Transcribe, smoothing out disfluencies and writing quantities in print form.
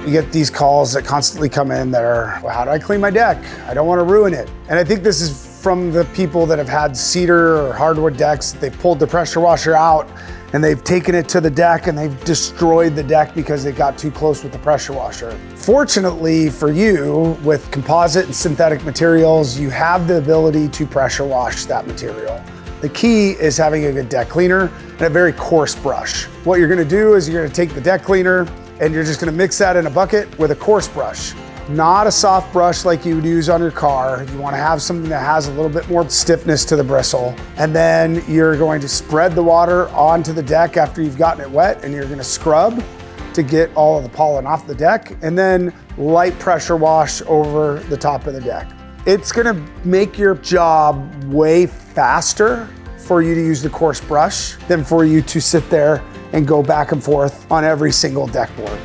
You get these calls that constantly come in that are, well, how do I clean my deck? I don't want to ruin it. And I think this is from the people that have had cedar or hardwood decks. They've pulled the pressure washer out and they've taken it to the deck and they've destroyed the deck because they got too close with the pressure washer. Fortunately for you, with composite and synthetic materials, you have the ability to pressure wash that material. The key is having a good deck cleaner and a very coarse brush. What you're gonna do is you're gonna take the deck cleaner and you're just gonna mix that in a bucket with a coarse brush. Not a soft brush like you would use on your car. You wanna have something that has a little bit more stiffness to the bristle. And then you're going to spread the water onto the deck after you've gotten it wet, and you're gonna scrub to get all of the pollen off the deck, and then light pressure wash over the top of the deck. It's gonna make your job way faster for you to use the coarse brush than for you to sit there and go back and forth on every single deck board.